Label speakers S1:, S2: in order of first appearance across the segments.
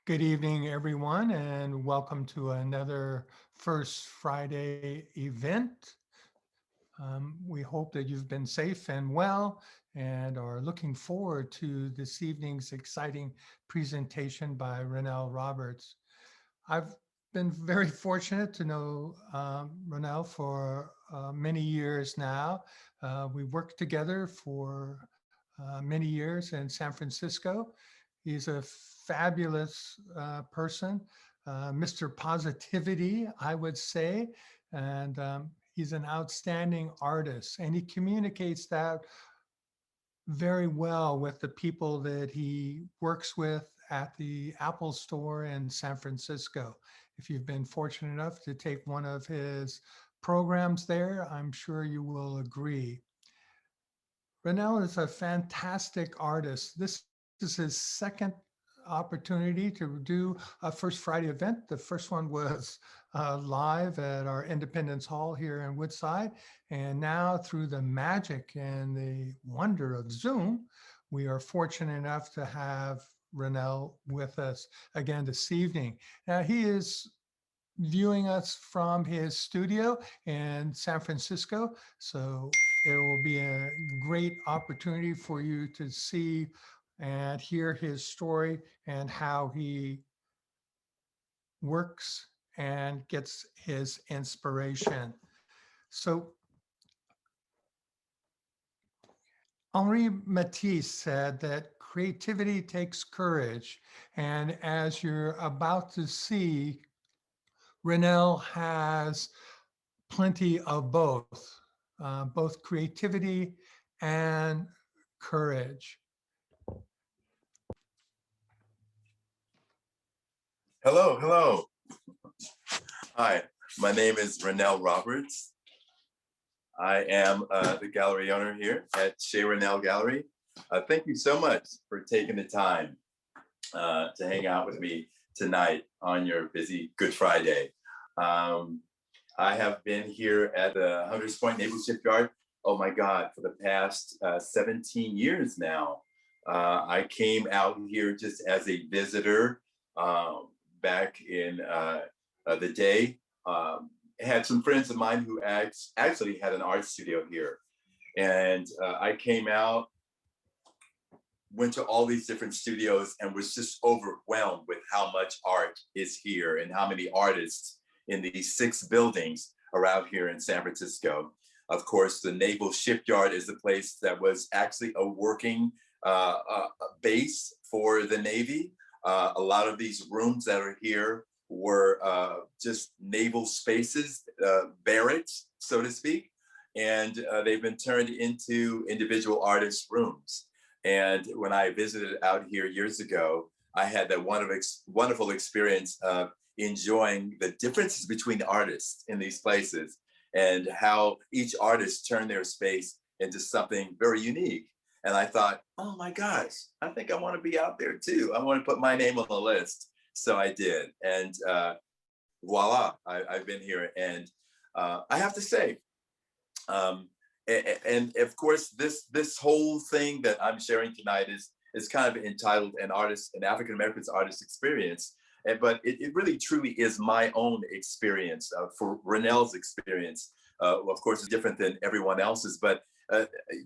S1: Good evening, everyone, and welcome to another First Friday event. We hope that you've been safe and well and are looking forward to this evening's exciting presentation by Rhonel Roberts. I've been very fortunate to know Rhonel for many years now. We worked together for many years in San Francisco. He's a fabulous person, Mr. Positivity, I would say, and he's an outstanding artist, and he communicates that very well with the people that he works with at the Apple store in San Francisco. If you've been fortunate enough to take one of his programs there, I'm sure you will agree. Rhonel is a fantastic artist. This is his second opportunity to do a First Friday event. The first one was live at our Independence Hall here in Woodside. And now through the magic and the wonder of Zoom, we are fortunate enough to have Rhonel with us again this evening. Now he is viewing us from his studio in San Francisco. So it will be a great opportunity for you to see and hear his story and how he works and gets his inspiration. So Henri Matisse said that creativity takes courage. And as you're about to see, Rhonel has plenty of both creativity and courage.
S2: Hello, hello. Hi, my name is Rhonel Roberts. I am the gallery owner here at Chez Rhonel Gallery. Thank you so much for taking the time to hang out with me tonight on your busy Good Friday. I have been here at the Hunters Point Naval Shipyard, oh my God, for the past 17 years now. I came out here just as a visitor back in the day. Had some friends of mine who actually had an art studio here. And I came out, went to all these different studios and was just overwhelmed with how much art is here and how many artists in these 6 buildings around here in San Francisco. Of course, the Naval Shipyard is a place that was actually a working base for the Navy. A lot of these rooms that are here were just naval spaces, barracks, so to speak. And they've been turned into individual artist rooms. And when I visited out here years ago, I had that wonderful experience of enjoying the differences between the artists in these places and how each artist turned their space into something very unique. And I thought, oh my gosh, I think I want to be out there too. I want to put my name on the list. So I did. And voila, I've been here. And I have to say, and of course, this whole thing that I'm sharing tonight is kind of entitled an African American's artist experience. But it really truly is my own experience. For Rhonel's experience, of course, is different than everyone else's. But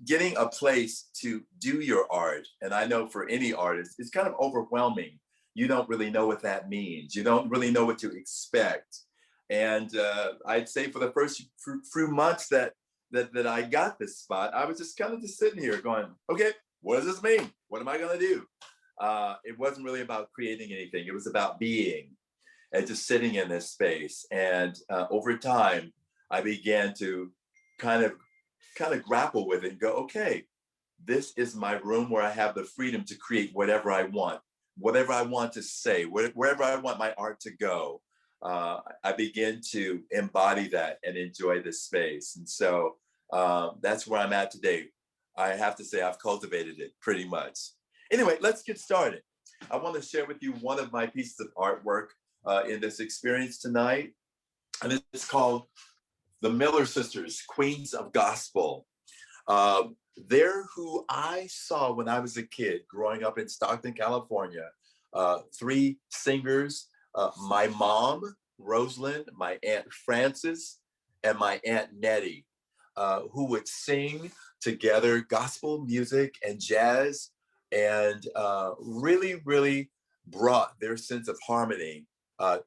S2: getting a place to do your art, and I know for any artist, it's kind of overwhelming. You don't really know what that means. You don't really know what to expect. And I'd say for the first few months that I got this spot, I was just kind of just sitting here going, okay, what does this mean? What am I gonna do? It wasn't really about creating anything. It was about being and just sitting in this space. And over time, I began to kind of grapple with it and go, okay, this is my room where I have the freedom to create whatever I want to say, wherever I want my art to go. I begin to embody that and enjoy this space. And so that's where I'm at today. I have to say I've cultivated it pretty much. Anyway, let's get started. I want to share with you one of my pieces of artwork in this experience tonight. And it's called The Miller Sisters, Queens of Gospel. They're who I saw when I was a kid growing up in Stockton, California. three singers, my mom, Rosalind, my Aunt Frances, and my Aunt Nettie, who would sing together gospel music and jazz, and really, really brought their sense of harmony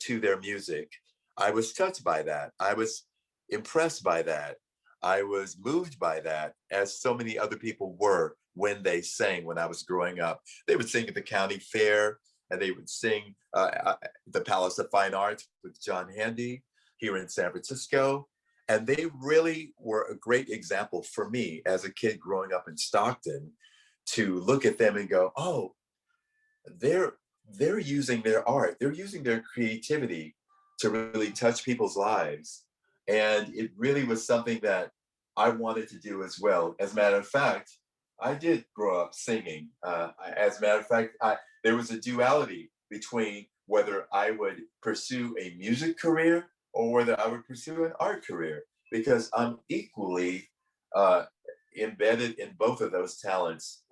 S2: to their music. I was touched by that. I was impressed by that. I was moved by that, as so many other people were when they sang when I was growing up. They would sing at the county fair, and they would sing the Palace of Fine Arts with John Handy here in San Francisco. And they really were a great example for me as a kid growing up in Stockton, to look at them and go, oh, they're using their art, they're using their creativity to really touch people's lives. And it really was something that I wanted to do as well. As a matter of fact, I did grow up singing. As a matter of fact, there was a duality between whether I would pursue a music career or whether I would pursue an art career, because I'm equally embedded in both of those talents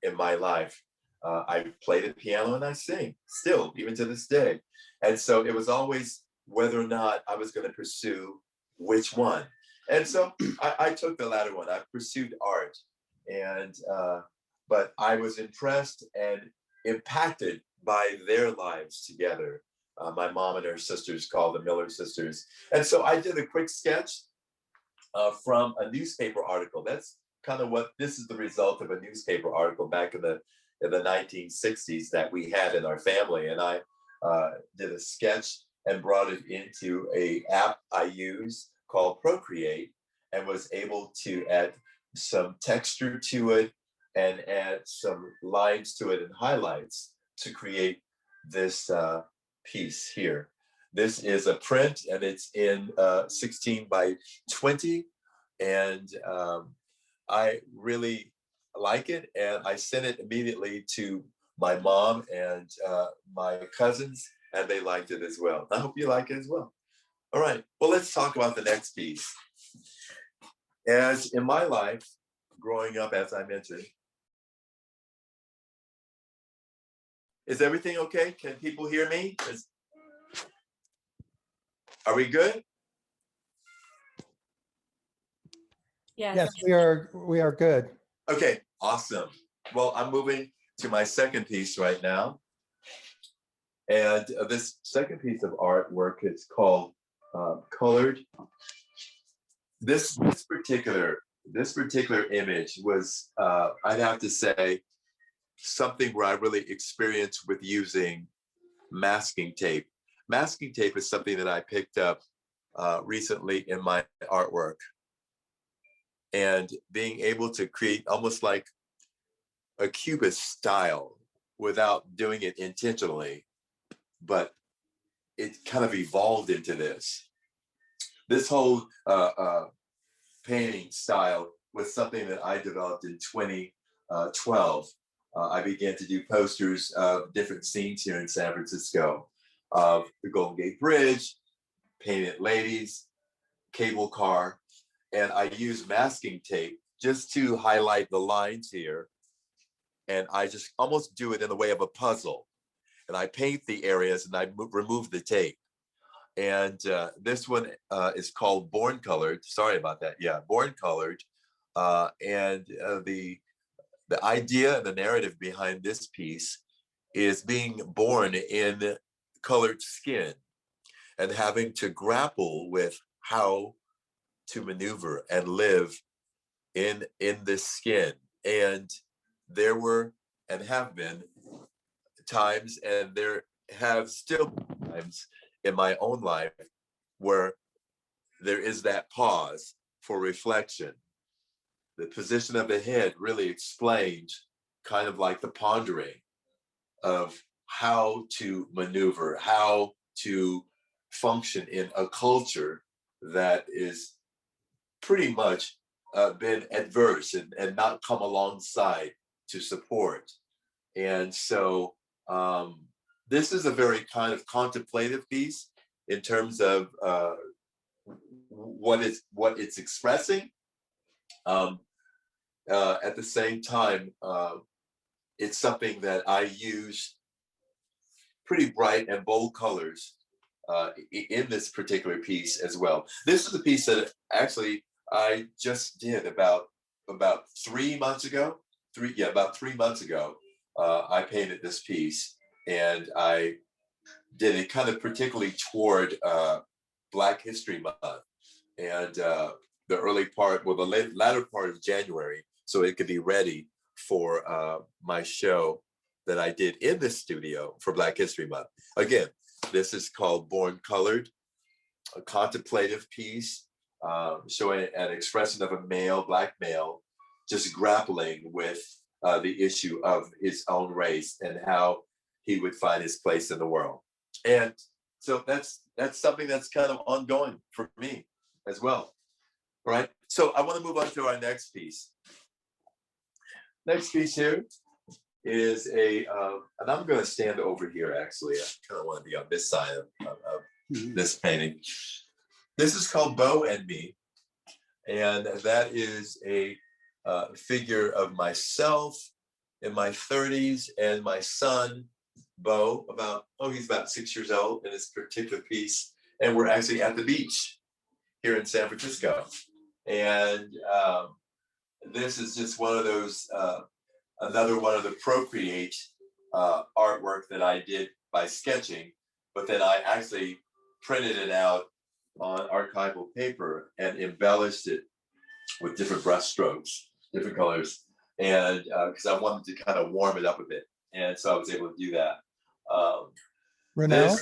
S2: in my life. I play the piano and I sing still, even to this day. And so it was always whether or not I was going to pursue which one. And so I took the latter one. I pursued art, and but I was impressed and impacted by their lives together. My mom and her sisters, called the Miller sisters. And so I did a quick sketch from a newspaper article. That's kind of what, this is the result of a newspaper article back in the 1960s that we had in our family. And I did a sketch and brought it into a app I use called Procreate, and was able to add some texture to it and add some lines to it and highlights to create this piece here. This is a print, and it's in 16 by 20. And I really like it. And I sent it immediately to my mom and my cousins, and they liked it as well. I hope you like it as well. All right, well, let's talk about the next piece. As in my life, growing up, as I mentioned, is everything okay? Can people hear me? Are we good?
S1: Yes, we are good.
S2: Okay, awesome. Well, I'm moving to my second piece right now. And this second piece of artwork is called Colored. This particular image was, I'd have to say, something where I really experienced with using masking tape. Masking tape is something that I picked up recently in my artwork, and being able to create almost like a cubist style without doing it intentionally, but it kind of evolved into this. This whole painting style was something that I developed in 2012. I began to do posters of different scenes here in San Francisco, of the Golden Gate Bridge, painted ladies, cable car, and I use masking tape just to highlight the lines here. And I just almost do it in the way of a puzzle. And I paint the areas and I remove the tape. And this one is called Born Colored. Sorry about that. Yeah, Born Colored. And the idea and the narrative behind this piece is being born in colored skin and having to grapple with how to maneuver and live in this skin. And there were and have been times, and there have still been times in my own life where there is that pause for reflection. The position of the head really explains kind of like the pondering of how to maneuver, how to function in a culture that is pretty much been adverse and not come alongside to support. And so this is a very kind of contemplative piece in terms of what it's expressing. At the same time, it's something that I use pretty bright and bold colors in this particular piece as well. This is a piece that actually I just did about 3 months ago. About 3 months ago, I painted this piece, and I did it kind of particularly toward Black History Month and the early part, well, the latter part of January, so it could be ready for my show that I did in the studio for Black History Month. Again, this is called Born Colored, a contemplative piece showing an expression of a male, Black male, just grappling with the issue of his own race and how he would find his place in the world. And so that's something that's kind of ongoing for me as well. All right. So I want to move on to our next piece. Next piece here is and I'm going to stand over here, actually. I kind of want to be on this side of this painting. This is called Bo and Me. And that is a figure of myself in my 30s and my son, Bo, he's about 6 years old in this particular piece. And we're actually at the beach here in San Francisco. And this is just one of those, another one of the Procreate artwork that I did by sketching, but then I actually printed it out on archival paper and embellished it with different brush strokes, different colors. And because I wanted to kind of warm it up a bit. And so I was able to do that.
S1: Rhonel?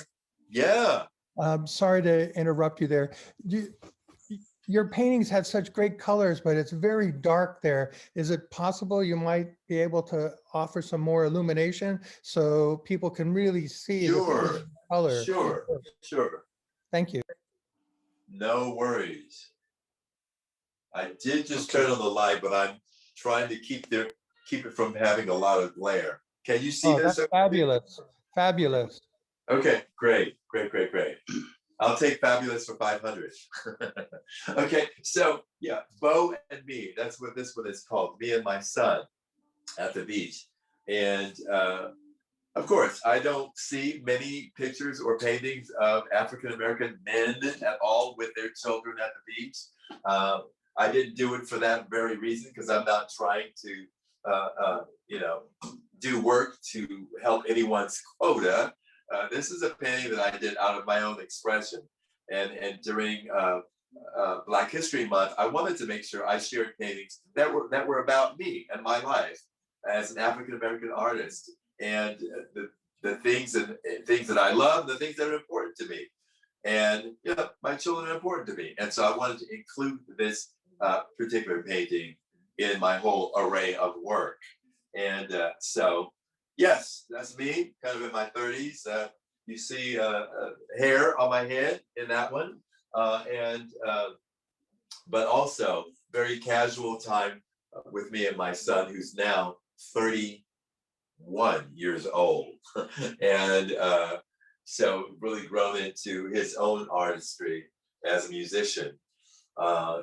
S2: Yeah.
S1: I'm sorry to interrupt you there. Your paintings have such great colors, but it's very dark there. Is it possible you might be able to offer some more illumination so people can really see the color?
S2: Sure.
S1: Thank you.
S2: No worries. I did just turn on the light, but I'm trying to keep it from having a lot of glare. Can you see this?
S1: That's fabulous. Fabulous.
S2: Okay, great. I'll take fabulous for 500. Okay, so yeah, Bo and Me. That's what this one is called. Me and my son at the beach. And of course, I don't see many pictures or paintings of African-American men at all with their children at the beach. I didn't do it for that very reason, because I'm not trying to, do work to help anyone's quota. This is a painting that I did out of my own expression. And during Black History Month, I wanted to make sure I shared paintings that were about me and my life as an African-American artist, and the things that I love, the things that are important to me. And my children are important to me. And so I wanted to include this particular painting in my whole array of work. And so, yes, that's me, kind of in my 30s. You see hair on my head in that one. But also very casual time with me and my son, who's now 31 years old. And so really grown into his own artistry as a musician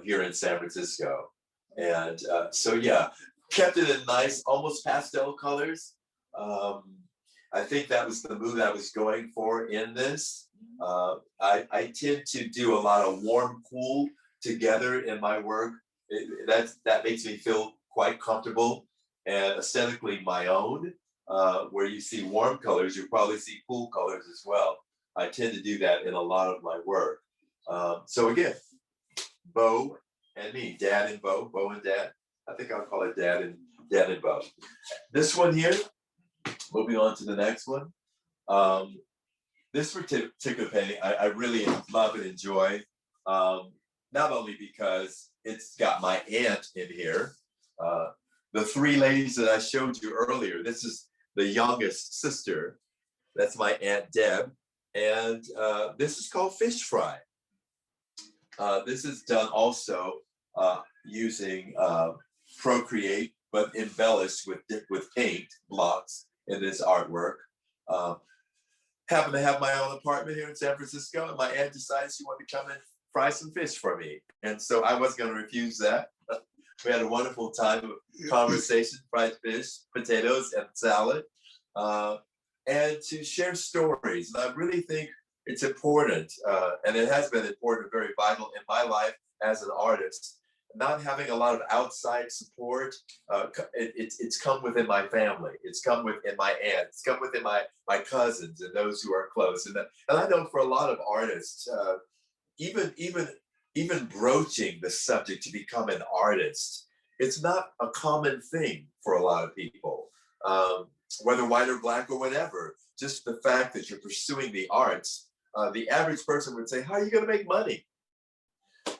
S2: here in San Francisco. And so, yeah, kept it in nice, almost pastel colors. I think that was the mood I was going for in this. I tend to do a lot of warm, cool together in my work. That makes me feel quite comfortable and aesthetically my own. Where you see warm colors, you probably see cool colors as well. I tend to do that in a lot of my work. So again, Bo and Me, Dad and Bo, Bo and Dad. I think I'll call it Dad and Bo. This one here, moving on to the next one. This particular painting, I really love and enjoy, not only because it's got my aunt in here. The three ladies that I showed you earlier, this is the youngest sister. That's my Aunt Deb. And this is called Fish Fry. This is done also using Procreate, but embellished with paint blocks in this artwork. Happen to have my own apartment here in San Francisco, and my aunt decided she wanted to come and fry some fish for me. And so I wasn't going to refuse that. We had a wonderful time of conversation, fried fish, potatoes, and salad. and to share stories. And I really think it's important, and it has been important, very vital in my life as an artist. Not having a lot of outside support, it's come within my family. It's come within my aunt. It's come within my cousins and those who are close. And I know for a lot of artists, even even even broaching the subject to become an artist, it's not a common thing for a lot of people, whether white or black or whatever. Just the fact that you're pursuing the arts, the average person would say, "How are you going to make money?"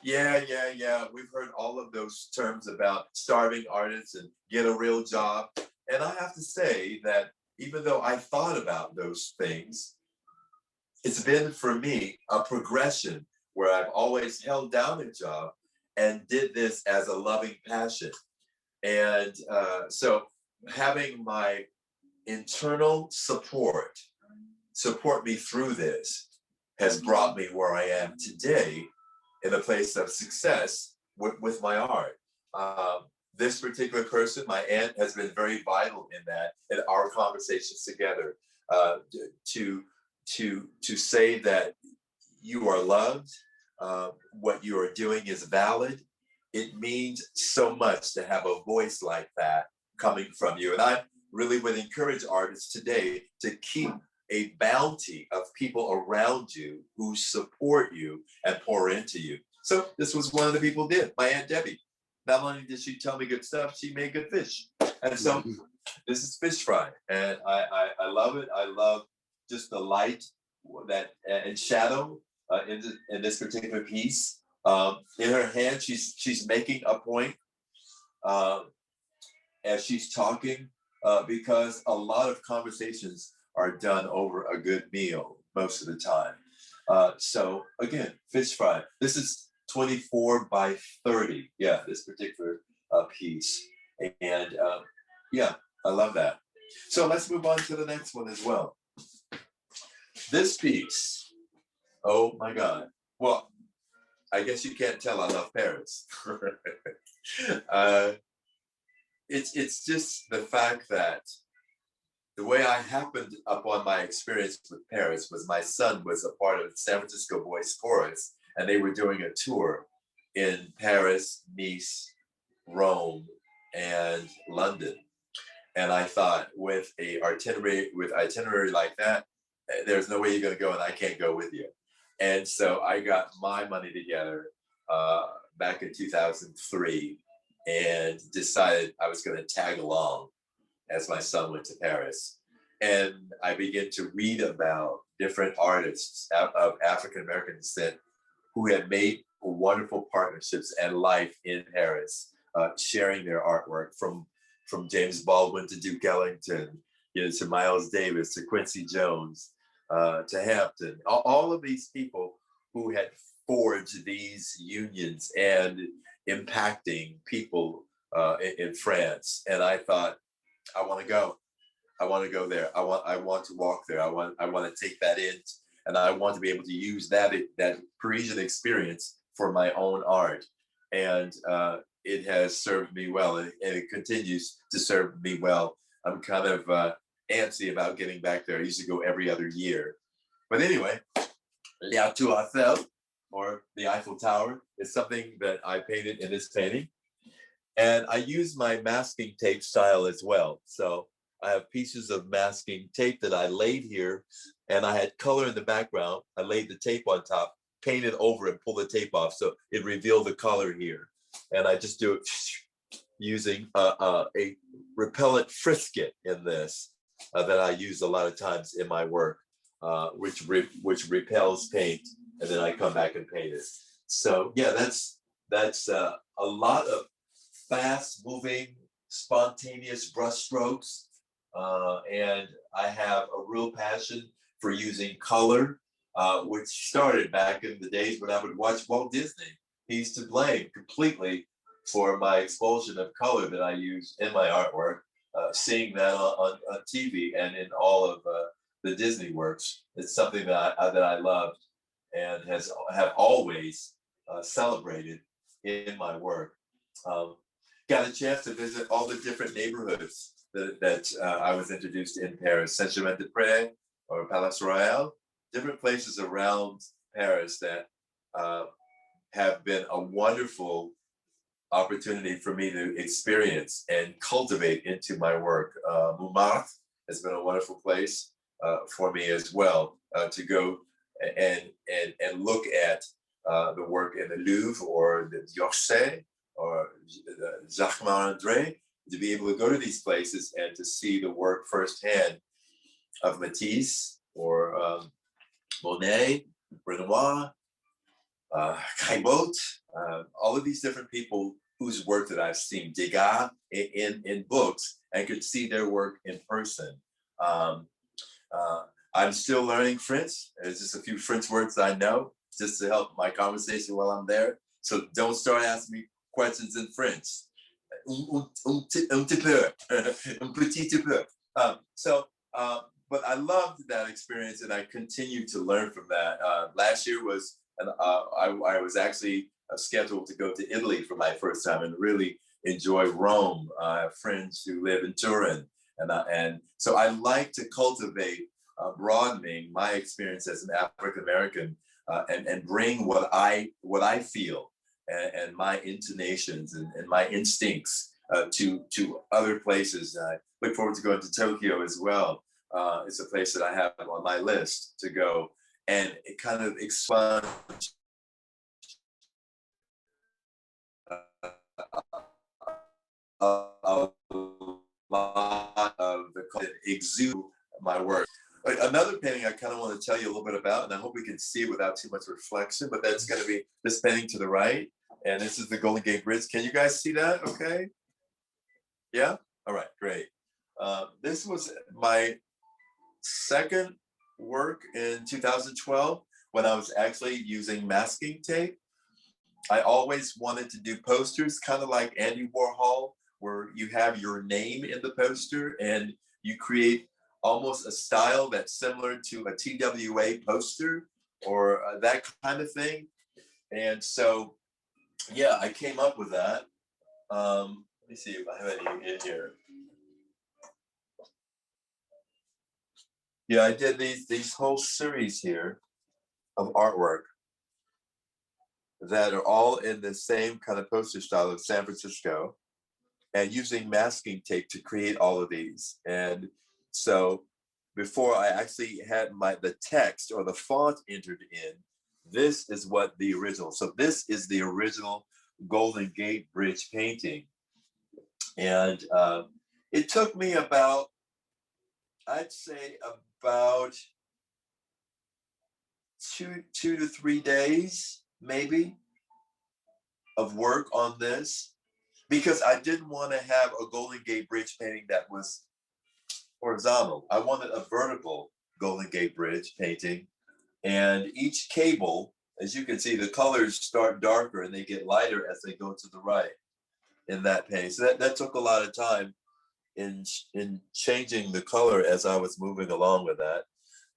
S2: Yeah. We've heard all of those terms about starving artists and get a real job. And I have to say that even though I thought about those things, it's been for me a progression where I've always held down a job and did this as a loving passion. And so having my internal support me through this has brought me where I am today in a place of success with my art. This particular person, my aunt, has been very vital in that, in our conversations together, to say that you are loved, what you are doing is valid. It means so much to have a voice like that coming from you. And I really would encourage artists today to keep a bounty of people around you who support you and pour into you. So this was one of the people did, my Aunt Debbie. Not only did she tell me good stuff, she made good fish. And so this is fish fry. And I love it. I love just the light that and shadow in this particular piece. In her hand, she's making a point as she's talking, because a lot of conversations are done over a good meal most of the time. So again, fish fry. This is 24 by 30. Yeah, this particular piece. And yeah, I love that. So let's move on to the next one as well. This piece, oh my God. Well, I guess you can't tell I love Paris. It's just the fact that the way I happened upon my experience with Paris was my son was a part of the San Francisco Boys Chorus, and they were doing a tour in Paris, Nice, Rome, and London. And I thought, with itinerary like that, there's no way you're going to go, and I can't go with you. And so I got my money together back in 2003 and decided I was going to tag along as my son went to Paris. And I began to read about different artists of African American descent who had made wonderful partnerships and life in Paris, sharing their artwork from James Baldwin to Duke Ellington, to Miles Davis, to Quincy Jones, to Hampton, all of these people who had forged these unions and impacting people in France. And I thought, I want to go. I want to go there. I want to walk there. I want to take that in, and I want to be able to use that Parisian experience for my own art. And it has served me well, and it continues to serve me well. I'm kind of antsy about getting back there. I used to go every other year. But anyway, La Tour Eiffel, or the Eiffel Tower, is something that I painted in this painting. And I use my masking tape style as well. So I have pieces of masking tape that I laid here, and I had color in the background. I laid the tape on top, painted over it, pull the tape off, so it revealed the color here. And I just do it using a repellent frisket in this that I use a lot of times in my work, which repels paint, and then I come back and paint it. So yeah, that's a lot of fast-moving, spontaneous brushstrokes, and I have a real passion for using color, which started back in the days when I would watch Walt Disney. He's to blame completely for my expulsion of color that I use in my artwork. Seeing that on TV and in all of the Disney works, it's something that I loved and have always celebrated in my work. Got a chance to visit all the different neighborhoods that I was introduced in Paris, Saint-Germain-des-Prés or Palace Royal, different places around Paris that have been a wonderful opportunity for me to experience and cultivate into my work. Montmartre has been a wonderful place for me as well to go and look at the work in the Louvre or the D'Orsay or Jacques-André, to be able to go to these places and to see the work firsthand of Matisse or Monet, Renoir, Caillebotte, all of these different people whose work that I've seen, Degas in books, and could see their work in person. I'm still learning French. There's just a few French words I know just to help my conversation while I'm there. So don't start asking me questions in French. Un petit peu, un petit peu. But I loved that experience, and I continue to learn from that. Last year was, I was actually scheduled to go to Italy for my first time and really enjoy Rome. I have friends who live in Turin, and so I like to cultivate broadening my experience as an African American and bring what I feel and my intonations and my instincts to other places. I look forward to going to Tokyo as well. It's a place that I have on my list to go, and it kind of expunge a lot of the exude my work. Another painting I kind of want to tell you a little bit about, and I hope we can see it without too much reflection, but that's going to be this painting to the right. And this is the Golden Gate Bridge. Can you guys see that? Okay. Yeah? All right, great. This was my second work in 2012 when I was actually using masking tape. I always wanted to do posters, kind of like Andy Warhol, where you have your name in the poster and you create almost a style that's similar to a TWA poster or that kind of thing. And so, yeah, I came up with that. Let me see if I have any in here. Yeah, I did these whole series here of artwork that are all in the same kind of poster style of San Francisco, and using masking tape to create all of these. And so before I actually had the text or the font entered in, this is what the original. So this is the original Golden Gate Bridge painting. And it took me about, I'd say about two to 3 days, maybe, of work on this, because I didn't want to have a Golden Gate Bridge painting that was horizontal. I wanted a vertical Golden Gate Bridge painting. And each cable, as you can see, the colors start darker and they get lighter as they go to the right in that painting. So that took a lot of time in changing the color as I was moving along with that.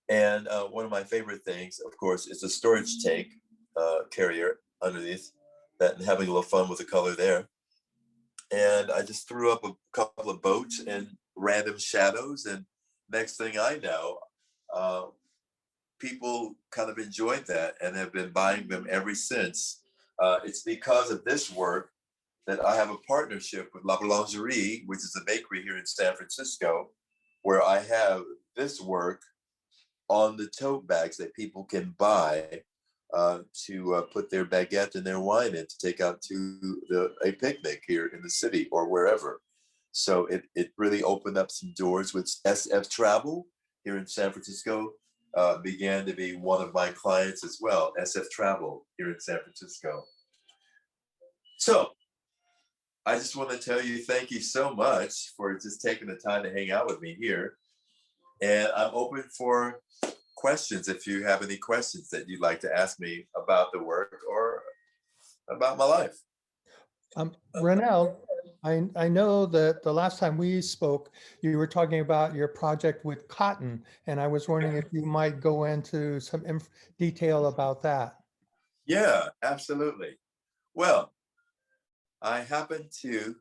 S2: And one of my favorite things, of course, is the storage tank carrier underneath that, and having a little fun with the color there. And I just threw up a couple of boats and random shadows, and next thing I know, people kind of enjoyed that and have been buying them ever since. It's because of this work that I have a partnership with La Boulangerie, which is a bakery here in San Francisco, where I have this work on the tote bags that people can buy to put their baguette and their wine in to take out to a picnic here in the city or wherever. So it really opened up some doors, which SF Travel here in San Francisco began to be one of my clients as well, SF Travel here in San Francisco. So I just want to tell you, thank you so much for just taking the time to hang out with me here. And I'm open for questions if you have any questions that you'd like to ask me about the work or about my life.
S1: Rhonel, I know that the last time we spoke, you were talking about your project with cotton, and I was wondering if you might go into some detail about that.
S2: Yeah, absolutely. Well, I happen to,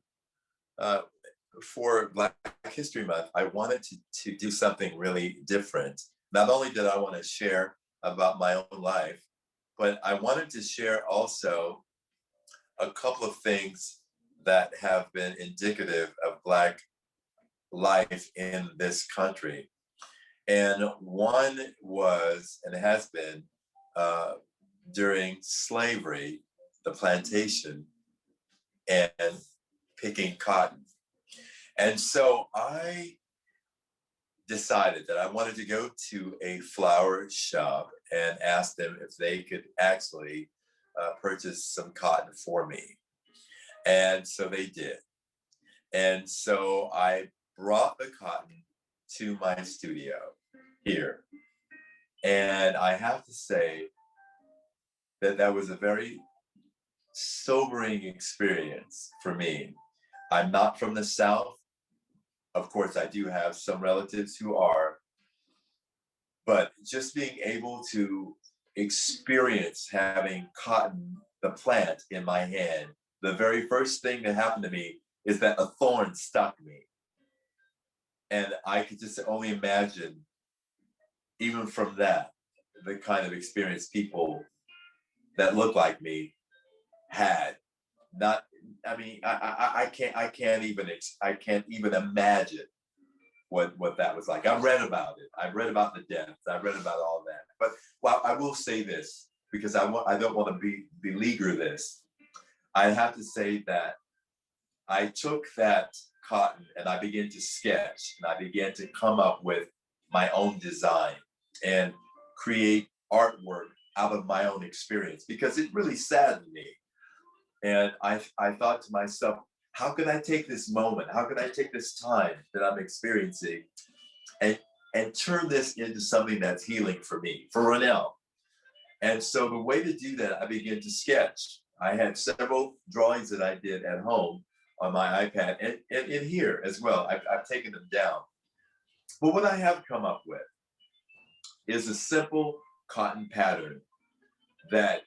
S2: for Black History Month, I wanted to do something really different. Not only did I want to share about my own life, but I wanted to share also a couple of things that have been indicative of Black life in this country. And one was, and has been, during slavery, the plantation, and picking cotton. And so I decided that I wanted to go to a flower shop and ask them if they could actually purchase some cotton for me. And so they did. And so I brought the cotton to my studio here. And I have to say that that was a very sobering experience for me. I'm not from the South. Of course, I do have some relatives who are, but just being able to experience having cotton, the plant, in my hand, the very first thing that happened to me is that a thorn stuck me. And I could just only imagine, even from that, the kind of experience people that look like me had. Not, I mean, I can't even imagine what that was like. I read about it. I read about the deaths. I read about all that. But well, I will say this, because I don't want to beleaguer this. I have to say that I took that cotton and I began to sketch, and I began to come up with my own design and create artwork out of my own experience, because it really saddened me. And I thought to myself, how can I take this moment? How can I take this time that I'm experiencing and turn this into something that's healing for me, for Rhonel? And so the way to do that, I began to sketch. I had several drawings that I did at home on my iPad, and in here as well. I've taken them down. But what I have come up with is a simple cotton pattern that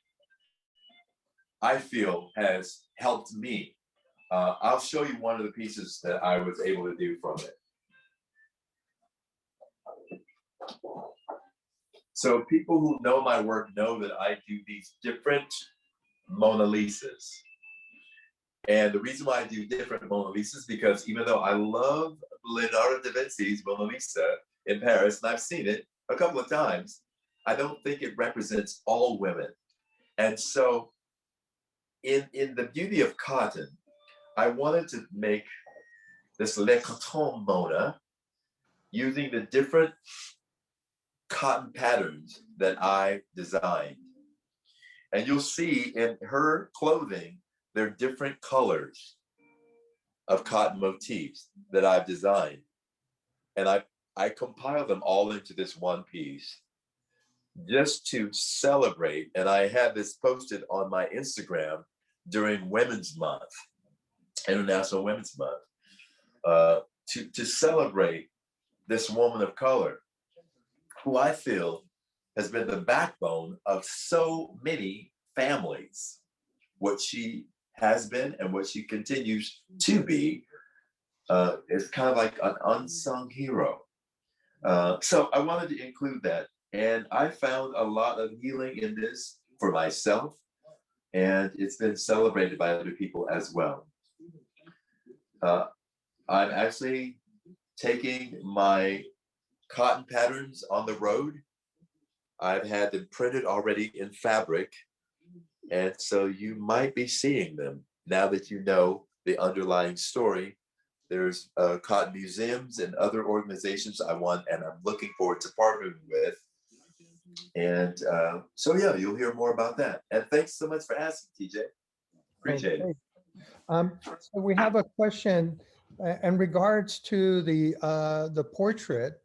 S2: I feel has helped me. I'll show you one of the pieces that I was able to do from it. So people who know my work know that I do these different Mona Lisas. And the reason why I do different Mona Lisas, because even though I love Leonardo da Vinci's Mona Lisa in Paris, and I've seen it a couple of times, I don't think it represents all women. And so in the beauty of cotton, I wanted to make this Le Coton Mona using the different cotton patterns that I designed. And you'll see in her clothing, there are different colors of cotton motifs that I've designed. And I compiled them all into this one piece just to celebrate. And I had this posted on my Instagram during Women's Month, International Women's Month, to celebrate this woman of color, who I feel has been the backbone of so many families. What she has been and what she continues to be is kind of like an unsung hero. So I wanted to include that. And I found a lot of healing in this for myself, and it's been celebrated by other people as well. I'm actually taking my cotton patterns on the road. I've had them printed already in fabric, and so you might be seeing them now that you know the underlying story. There's cotton museums and other organizations I want, and I'm looking forward to partnering with. And so yeah, you'll hear more about that. And thanks so much for asking, TJ. Appreciate it.
S1: So we have a question in regards to the portrait.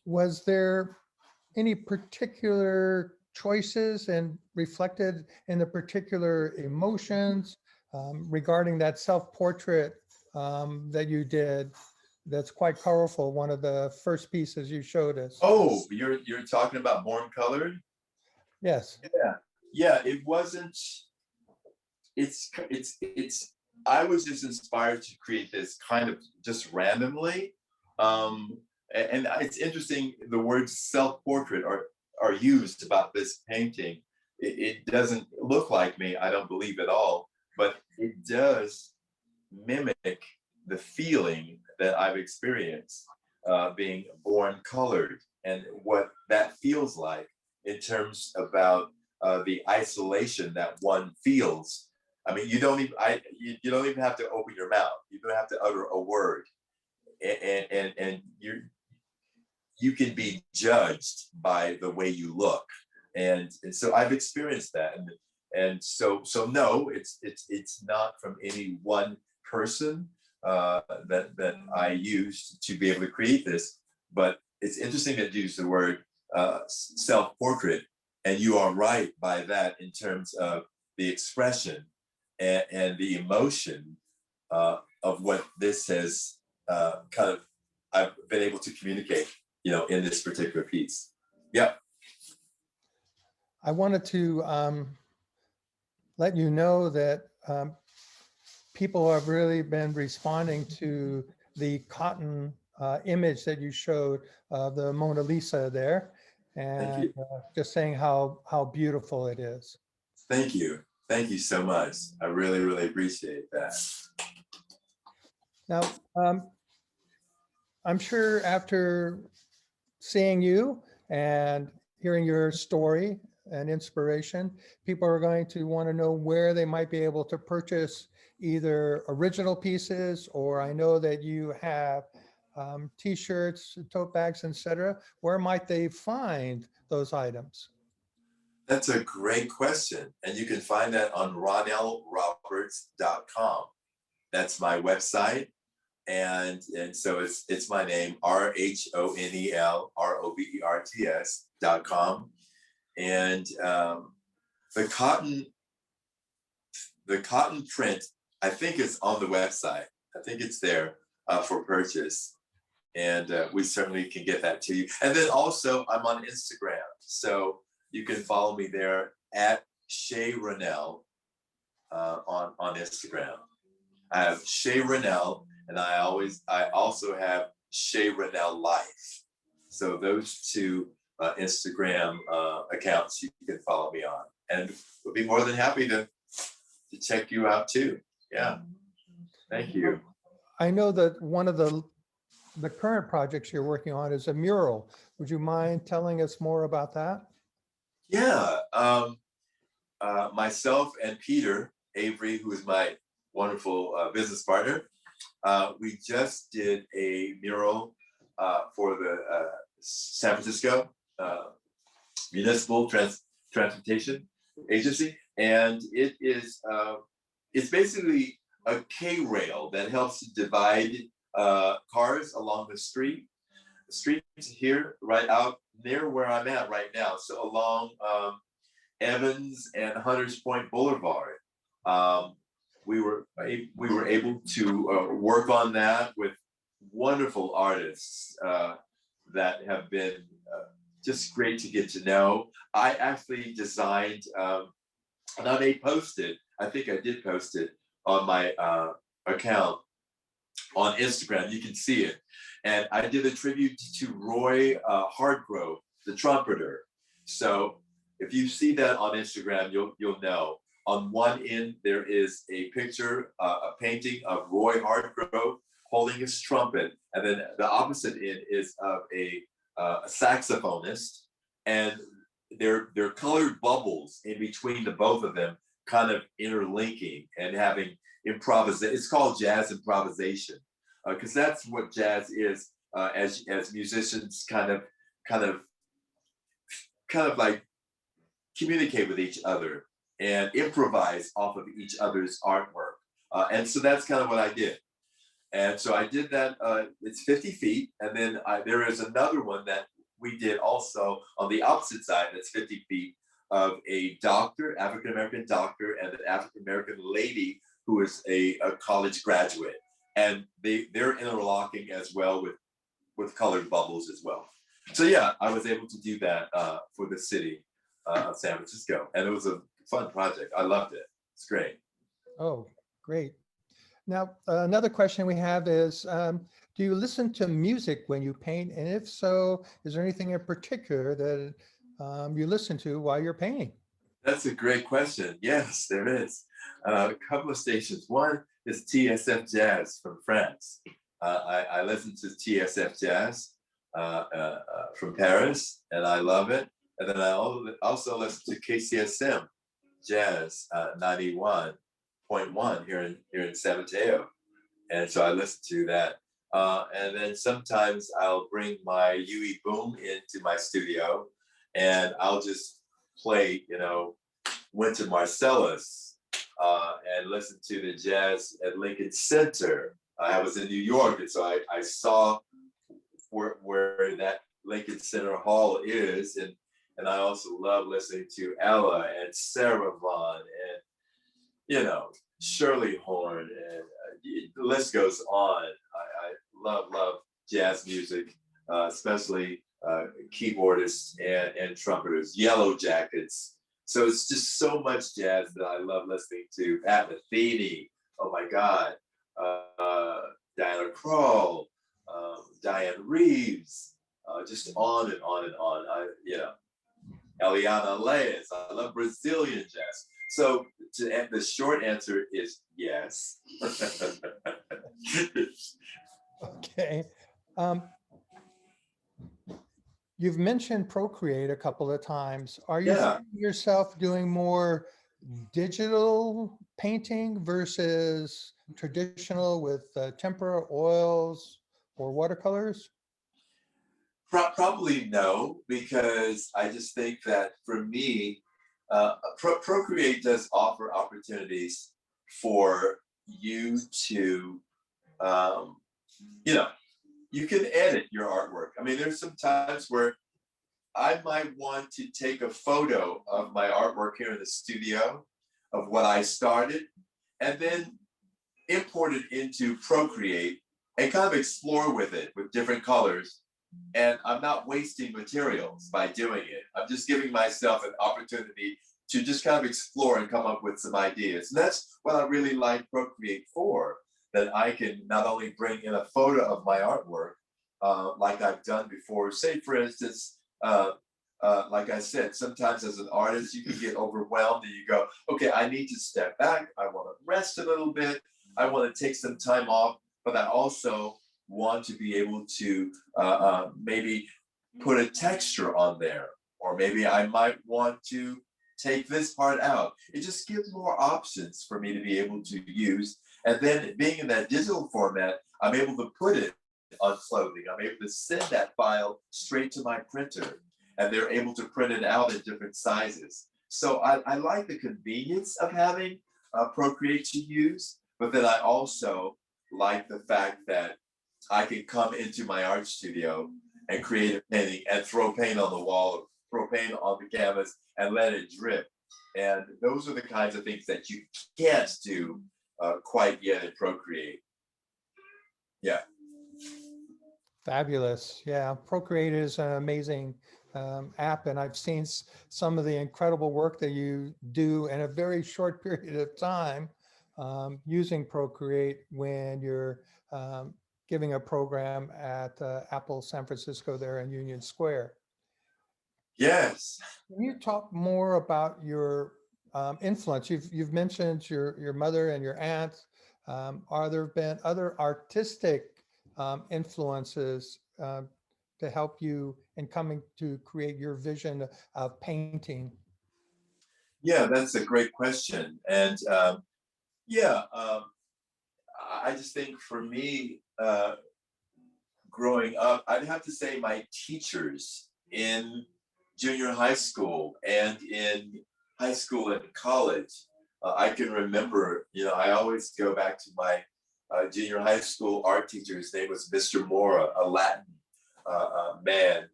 S1: Was there any particular choices and reflected in the particular emotions regarding that self-portrait that you did? That's quite colorful. One of the first pieces you showed us.
S2: Oh, you're talking about Born Colored?
S1: Yes.
S2: Yeah. It wasn't. It's I was just inspired to create this kind of just randomly. And it's interesting, the words self-portrait are used about this painting. It doesn't look like me, I don't believe at all, but it does mimic the feeling that I've experienced being born colored and what that feels like in terms about the isolation that one feels. I mean, you don't even have to open your mouth. You don't have to utter a word, and you can be judged by the way you look, and so I've experienced that, and so no, it's not from any one person that I used to be able to create this, but it's interesting that you use the word self-portrait, and you are right by that in terms of the expression and the emotion of what this has kind of I've been able to communicate, in this particular piece. Yeah.
S1: I wanted to let you know that people have really been responding to the cotton image that you showed of the Mona Lisa there,
S2: Thank
S1: and
S2: you.
S1: just saying how beautiful it is.
S2: Thank you. Thank you so much. I really, really appreciate that.
S1: Now, I'm sure after seeing you and hearing your story and inspiration, people are going to want to know where they might be able to purchase either original pieces, or I know that you have t-shirts, tote bags, etc. Where might they find those items?
S2: That's a great question. And you can find that on RhonelRoberts.com. That's my website. And so it's my name, RhonelRoberts.com. And the cotton print, I think is on the website. I think it's there for purchase. And we certainly can get that to you. And then also I'm on Instagram. So you can follow me there at Shay Rhonel on Instagram. I have Shay Rhonel, and I also have Shay Rhonel Life. So those two Instagram accounts you can follow me on, and we'll be more than happy to check you out too. Yeah, thank you.
S1: I know that one of the current projects you're working on is a mural. Would you mind telling us more about that?
S2: Yeah, myself and Peter Avery, who is my wonderful business partner, we just did a mural for the San Francisco Municipal Transportation Agency, and it's basically a K-rail that helps to divide cars along the street. The streets here, right out near where I'm at right now, so along Evans and Hunters Point Boulevard. We were able to work on that with wonderful artists that have been just great to get to know. I actually designed, and I may post it. I think I did post it on my account on Instagram. You can see it. And I did a tribute to Roy Hargrove, the trumpeter. So if you see that on Instagram, you'll know. On one end, there is a picture, a painting of Roy Hargrove holding his trumpet. And then the opposite end is of a saxophonist. And they're colored bubbles in between the both of them, kind of interlinking and having improvisation. It's called jazz improvisation, because that's what jazz is, as musicians kind of like communicate with each other and improvise off of each other's artwork. And so that's kind of what I did. And so I did that. It's 50 feet. And then there is another one that we did also on the opposite side that's 50 feet of a doctor, African-American doctor, and an African-American lady who is a college graduate. And they're interlocking as well with colored bubbles as well. So yeah, I was able to do that for the city of San Francisco. And it was a fun project. I loved it. It's great.
S1: Oh, great. Now, another question we have is, do you listen to music when you paint? And if so, is there anything in particular that you listen to while you're painting?
S2: That's a great question. Yes, there is. A couple of stations. One is TSF Jazz from France. I listen to TSF Jazz from Paris, and I love it. And then I also listen to KCSM Jazz 91.1 here in San Mateo. And so I listen to that. And then sometimes I'll bring my UE Boom into my studio, and I'll just play, Winter Marcellus, and listen to the jazz at Lincoln Center. I was in New York, and so I saw where that Lincoln Center Hall is, and I also love listening to Ella and Sarah Vaughan and Shirley Horn, and the list goes on. I love jazz music, especially keyboardists and trumpeters, Yellow Jackets. So it's just so much jazz that I love listening to. Pat Metheny, oh my God, Diana Krall, Diane Reeves, just on and on and on. Eliana Leis. I love Brazilian jazz. So the short answer is yes.
S1: Okay. You've mentioned Procreate a couple of times. Are you
S2: Yeah.
S1: finding yourself doing more digital painting versus traditional with tempera, oils, or watercolors?
S2: Probably no, because I just think that for me, Procreate does offer opportunities for you to, um, you can edit your artwork. I mean, there's some times where I might want to take a photo of my artwork here in the studio of what I started, and then import it into Procreate and kind of explore with it with different colors. And I'm not wasting materials by doing it. I'm just giving myself an opportunity to just kind of explore and come up with some ideas. And that's what I really like Procreate for, that I can not only bring in a photo of my artwork, like I've done before. Say, for instance, like I said, sometimes as an artist, you can get overwhelmed and you go, okay, I need to step back. I want to rest a little bit. I want to take some time off, but I also want to be able to maybe put a texture on there, or maybe I might want to take this part out. It just gives more options for me to be able to use. And then being in that digital format, I'm able to put it on clothing. I'm able to send that file straight to my printer, and they're able to print it out in different sizes. So I like the convenience of having Procreate to use, but then I also like the fact that I can come into my art studio and create a painting and throw paint on the wall, throw paint on the canvas and let it drip. And those are the kinds of things that you can't do quite yet in Procreate. Yeah.
S1: Fabulous. Yeah, Procreate is an amazing app, and I've seen some of the incredible work that you do in a very short period of time using Procreate when you're giving a program at Apple San Francisco there in Union Square.
S2: Yes.
S1: Can you talk more about your influence? You've mentioned your mother and your aunt. Are there been other artistic influences to help you in coming to create your vision of painting?
S2: Yeah, that's a great question. And I just think for me, growing up, I'd have to say my teachers in junior high school and in high school and college. I can remember, I always go back to my junior high school art teacher. His name was Mr. Mora, a Latin man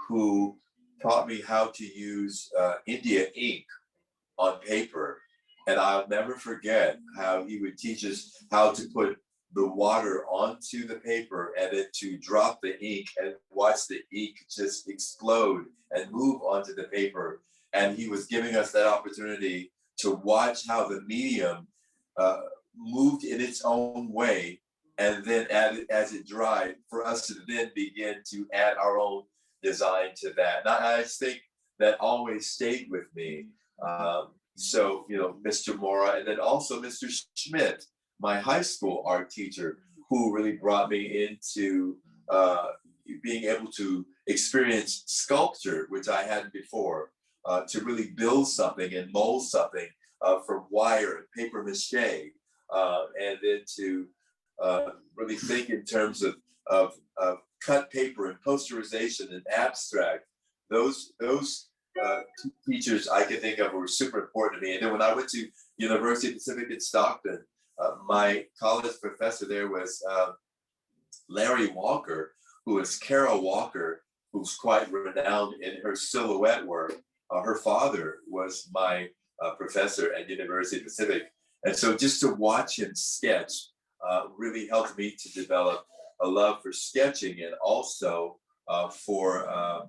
S2: who taught me how to use India ink on paper. And I'll never forget how he would teach us how to put the water onto the paper and then to drop the ink and watch the ink just explode and move onto the paper. And he was giving us that opportunity to watch how the medium moved in its own way. And then as it dried, for us to then begin to add our own design to that. And I think that always stayed with me. So, Mr. Mora, and then also Mr. Schmidt, my high school art teacher, who really brought me into being able to experience sculpture, which I hadn't before, to really build something and mold something from wire and paper mache, and then to really think in terms of cut paper and posterization and abstract. Those two teachers I can think of were super important to me. And then when I went to University of Pacific in Stockton, my college professor there was Larry Walker, who is Carol Walker, who's quite renowned in her silhouette work. Her father was my professor at University of Pacific. And so just to watch him sketch really helped me to develop a love for sketching and also for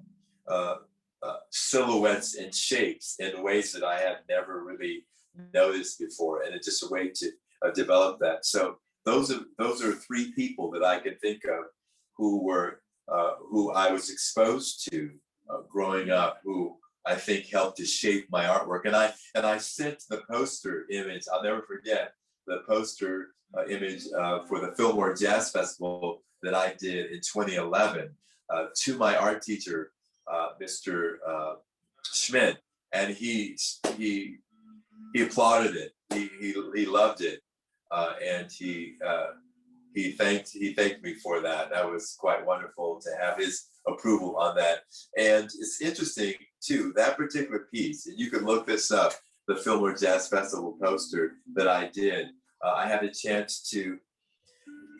S2: silhouettes and shapes in ways that I had never really noticed before. And it's just a way to develop that. So those are three people that I can think of who I was exposed to growing up, who I think helped to shape my artwork. And I sent the poster image. I'll never forget the poster image for the Fillmore Jazz Festival that I did in 2011 to my art teacher, Mr. Schmidt, and he applauded it. He loved it, and he thanked me for that. That was quite wonderful to have his approval on that. And it's interesting too, that particular piece, and you can look this up, the Fillmore Jazz Festival poster that I did. I had a chance to,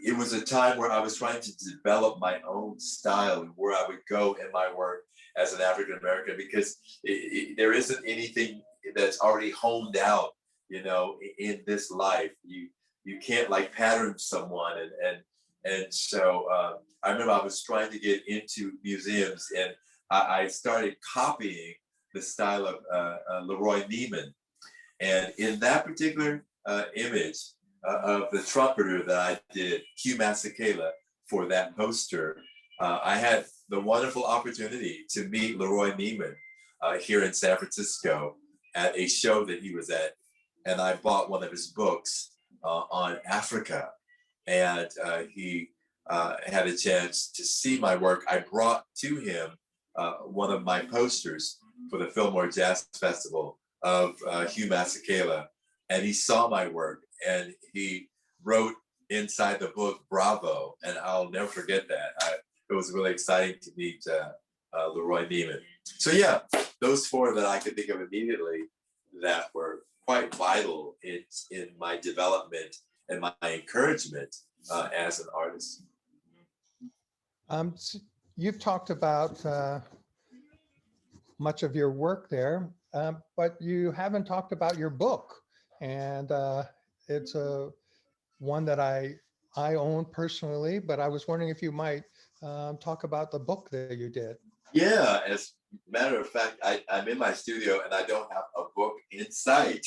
S2: it was a time where I was trying to develop my own style and where I would go in my work as an African American, because there isn't anything that's already honed out, in this life. You can't like pattern someone, and so I remember I was trying to get into museums, and I started copying the style of Leroy Neiman, and in that particular image of the trumpeter that I did, Hugh Masekela, for that poster, I had the wonderful opportunity to meet Leroy Neiman here in San Francisco at a show that he was at, and I bought one of his books on Africa, and he had a chance to see my work. I brought to him one of my posters for the Fillmore Jazz Festival of Hugh Masekela, and he saw my work, and he wrote inside the book, "Bravo," and I'll never forget that. It was really exciting to meet Leroy Neiman. So yeah, those four that I could think of immediately that were quite vital in my development and my encouragement as an artist.
S1: You've talked about much of your work there, but you haven't talked about your book, and it's one that I own personally, but I was wondering if you might talk about the book that you did.
S2: Yeah, as a matter of fact, I'm in my studio and I don't have a book in sight.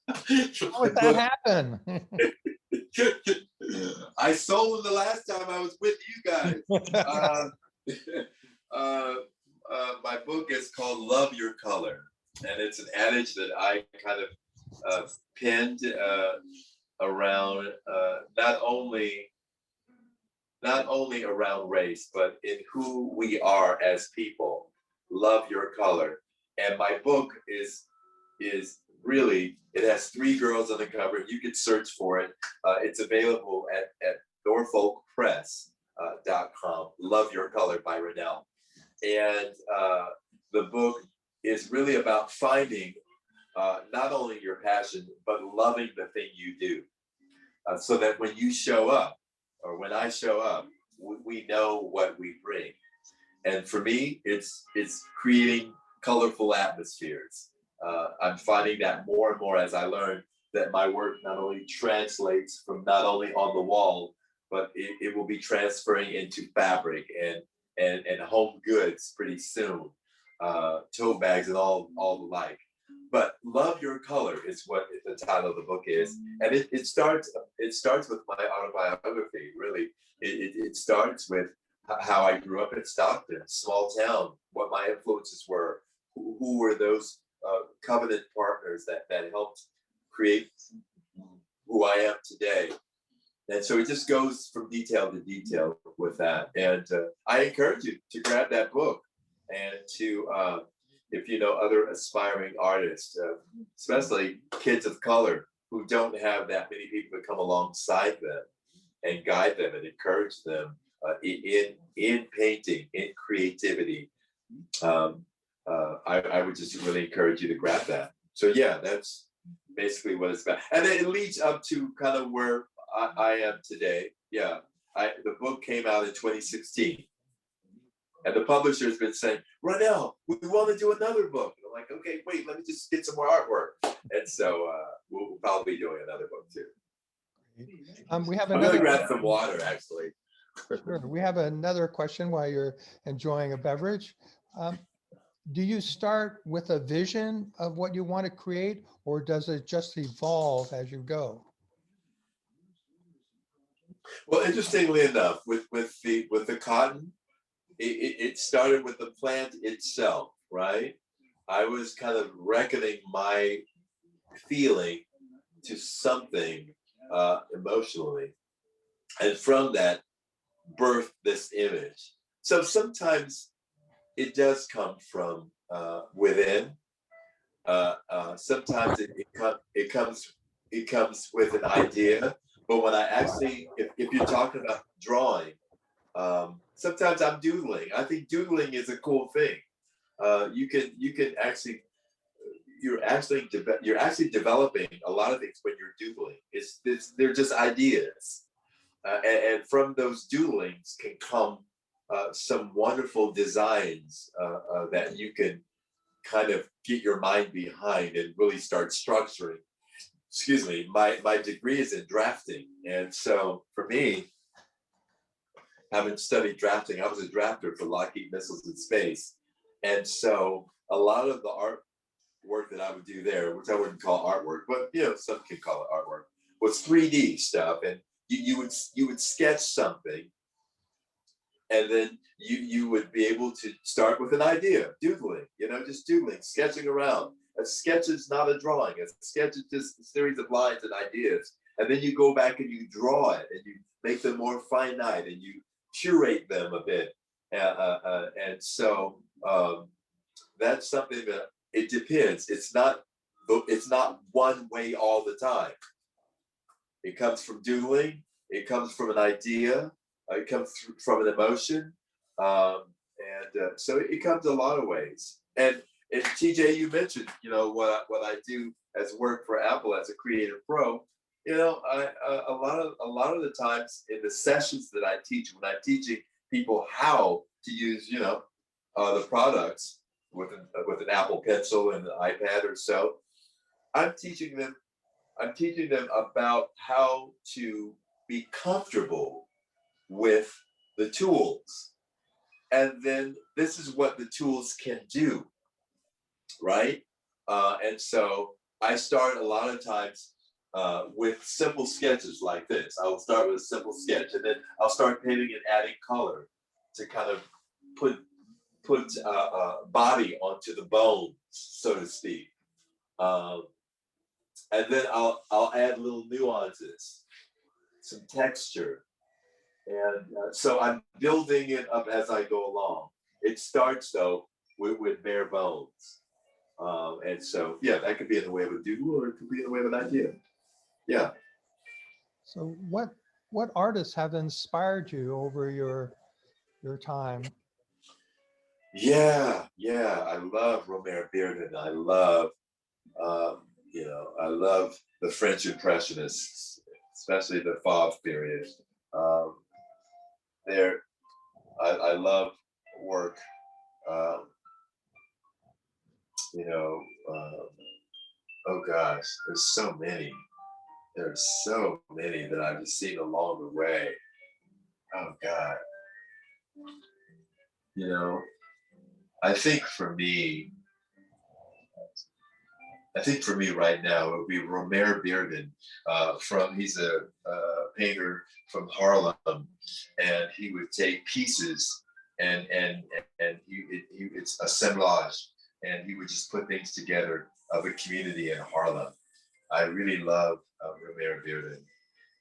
S1: How would that happen?
S2: I sold them the last time I was with you guys. My book is called Love Your Color, and it's an adage that I kind of penned around not only around race, but in who we are as people. Love your color. And my book is really, it has three girls on the cover. You can search for it. It's available at norfolkpress.com. Love Your Color by Rhonel. And the book is really about finding not only your passion, but loving the thing you do. So that when you show up, or when I show up, we know what we bring. And for me, it's creating colorful atmospheres. I'm finding that more and more as I learn that my work not only translates from not only on the wall, but it will be transferring into fabric and home goods pretty soon, tote bags and all the like. but Love Your Color is what the title of the book is. And it starts with my autobiography, really. It starts with how I grew up in Stockton, small town, what my influences were, who were those covenant partners that helped create who I am today. And so it just goes from detail to detail with that. And I encourage you to grab that book and to, if you know other aspiring artists, especially kids of color who don't have that many people to come alongside them and guide them and encourage them in painting, in creativity. I would just really encourage you to grab that. So yeah, that's basically what it's about. And then it leads up to kind of where I am today. Yeah, the book came out in 2016. And the publisher has been saying, Rhonel, we want to do another book. And I'm like, okay, wait, let me just get some more artwork. And so we'll probably be doing another book too.
S1: We have
S2: I'm
S1: another.
S2: going to grab some water, actually.
S1: Sure. We have another question while you're enjoying a beverage. Do you start with a vision of what you want to create, or does it just evolve as you go?
S2: Well, interestingly enough, with the cotton, it started with the plant itself, right? I was kind of reckoning my feeling to something emotionally, and from that birthed this image. So sometimes it does come from within. Sometimes it comes with an idea. But when I actually, if you're talking about drawing, sometimes I'm doodling. I think doodling is a cool thing. You can actually, you're actually developing a lot of things when you're doodling. They're just ideas, and from those doodlings can come some wonderful designs that you can kind of get your mind behind and really start structuring. Excuse me, my degree is in drafting. And so for me, having studied drafting, I was a drafter for Lockheed Missiles in Space. And so a lot of the artwork that I would do there, which I wouldn't call artwork, but some can call it artwork, was 3D stuff. And you would sketch something, and then you would be able to start with an idea, doodling, just doodling, sketching around. A sketch is not a drawing. A sketch is just a series of lines and ideas. And then you go back and you draw it, and you make them more finite, and you curate them a bit. And so that's something that it depends. It's not one way all the time. It comes from doodling. It comes from an idea. It comes from an emotion. So it comes a lot of ways. And TJ, you mentioned, what I do as work for Apple as a creative pro. A lot of the times in the sessions that I teach, when I'm teaching people how to use, the products with an Apple Pencil and an iPad or so, I'm teaching them about how to be comfortable with the tools. And then this is what the tools can do, right? And so I start a lot of times with simple sketches like this. I will start with a simple sketch, and then I'll start painting and adding color to kind of put body onto the bones, so to speak. And then I'll add little nuances, some texture. And so I'm building it up as I go along. It starts though with bare bones. And so, yeah, that could be in the way of a doodle, or it could be in the way of an idea. Yeah.
S1: So what artists have inspired you over your time?
S2: Yeah. I love Romare Bearden. I love, I love the French Impressionists, especially the Fauve period. I love work. Oh gosh, there's so many. There's so many that I've just seen along the way. Oh God. I think for me, I think for me right now, it would be Romer Bearden. He's a painter from Harlem, and he would take pieces and it's assemblage, and he would just put things together of a community in Harlem. I really love Romer Bearden.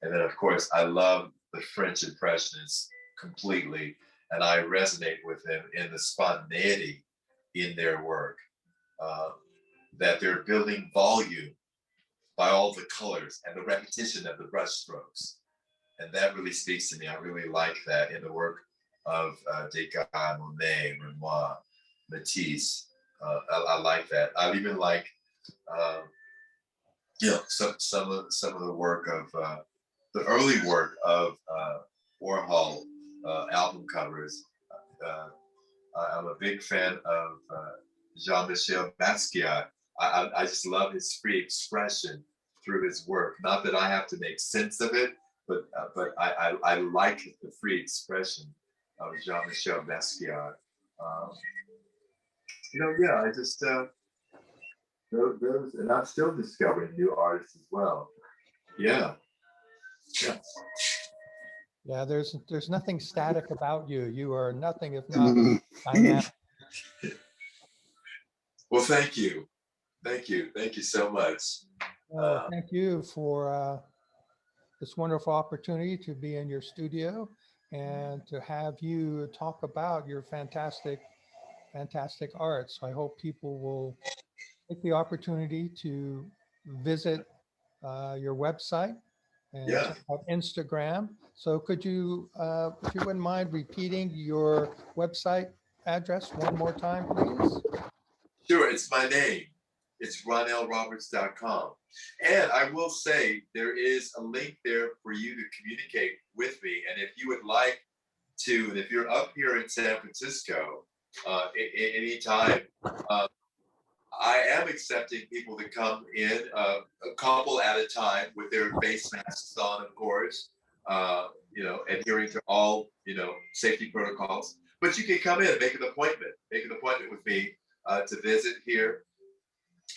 S2: And then, of course, I love the French Impressionists completely, and I resonate with them in the spontaneity in their work, uh, that they're building volume by all the colors and the repetition of the brush strokes. And that really speaks to me. I really like that in the work of Degas, Monet, Renoir, Matisse. I like that. I even like, uh, some of the work of the early work of Warhol album covers. Uh, I'm a big fan of Jean-Michel Basquiat. I just love his free expression through his work. Not that I have to make sense of it, but I like the free expression of Jean-Michel Basquiat. Um, yeah, I just those, and I'm still discovering new artists as well. Yeah. Yeah.
S1: Yeah, there's nothing static about you. You are nothing if not dynamic.
S2: Well, thank you. Thank you. Thank you so much.
S1: Well, thank you for this wonderful opportunity to be in your studio and to have you talk about your fantastic art. So I hope people will take the opportunity to visit your website and
S2: Yeah.
S1: check out Instagram. So could you, if you wouldn't mind repeating your website address one more time, please?
S2: Sure, it's my name. It's RhonelRoberts.com. And I will say there is a link there for you to communicate with me. And if you would like to, and if you're up here in San Francisco, anytime, I am accepting people to come in, a couple at a time with their face masks on, of course, adhering to all, safety protocols. But you can come in, make an appointment with me to visit here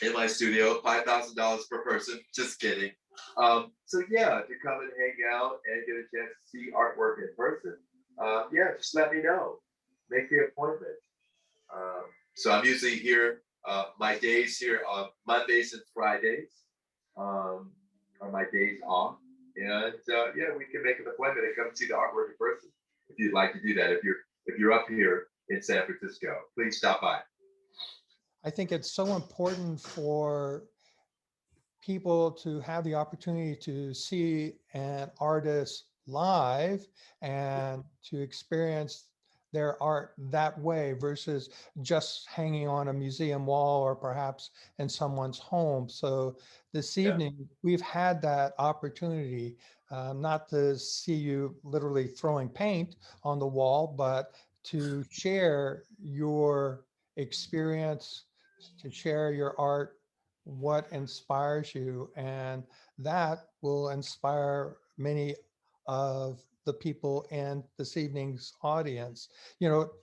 S2: in my studio, $5,000 per person. Just kidding. So yeah, to come and hang out and get a chance to see artwork in person, yeah, just let me know. Make the appointment. So I'm usually here. My days here on Mondays and Fridays are my days off, and yeah, we can make an appointment and come see the artwork in person if you'd like to do that. If you're up here in San Francisco, please stop by.
S1: I think it's so important for people to have the opportunity to see an artist live and to experience their art that way versus just hanging on a museum wall or perhaps in someone's home. So this evening, we've had that opportunity, not to see you literally throwing paint on the wall, but to share your experience, to share your art, what inspires you, and that will inspire many of the people in this evening's audience.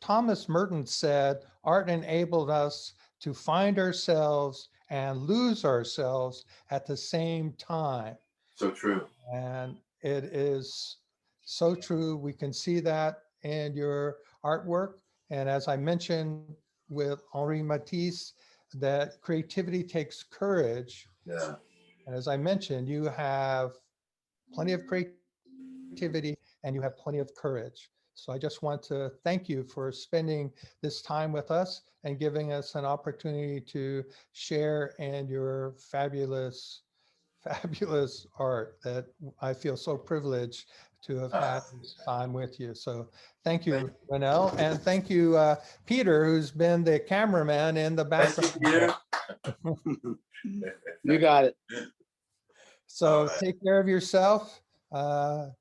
S1: Thomas Merton said, art enabled us to find ourselves and lose ourselves at the same time.
S2: So true.
S1: And it is so true. We can see that in your artwork. And as I mentioned with Henri Matisse, that creativity takes courage.
S2: Yeah.
S1: And as I mentioned, you have plenty of creativity and you have plenty of courage. So I just want to thank you for spending this time with us and giving us an opportunity to share in your fabulous art that I feel so privileged to have had this time with you. So thank you, Rhonel, and thank you, Peter, who's been the cameraman in the background.
S3: You got it.
S1: So take care of yourself,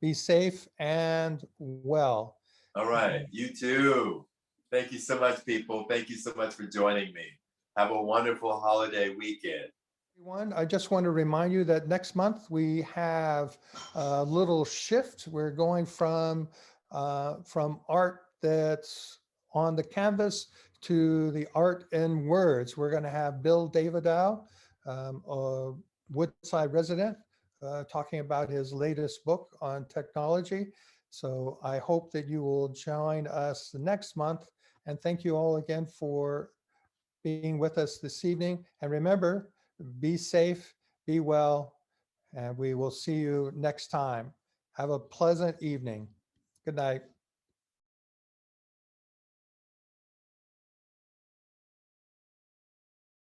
S1: be safe and well.
S2: All right, you too. Thank you so much, people. Thank you so much for joining me. Have a wonderful holiday weekend.
S1: Everyone, I just want to remind you that next month we have a little shift. We're going from art that's on the canvas to the art in words. We're going to have Bill Davidow Woodside resident, talking about his latest book on technology. So I hope that you will join us next month. And thank you all again for being with us this evening. And remember, be safe, be well, and we will see you next time. Have a pleasant evening. Good night.